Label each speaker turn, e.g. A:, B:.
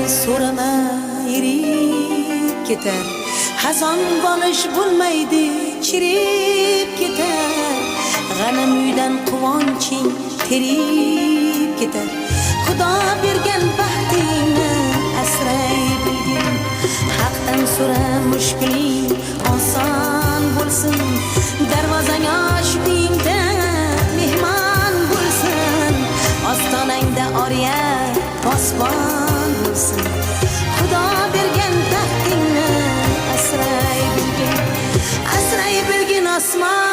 A: so'rama erib ketar. Hazon bolish bo'lmaydi, chirib ketar. G'anim uydan quvonching terib ketar. Xudo bergan baxtingni asray bilgin. Haqdan so'ra, mushkuling oson bo'lsin. Darvozang ochdingda mehmon bo'lsin. Ostonangda oriya posbon bo'lsin. Xudo bergan baxtingni asray bilgin. Asray bilgin osmon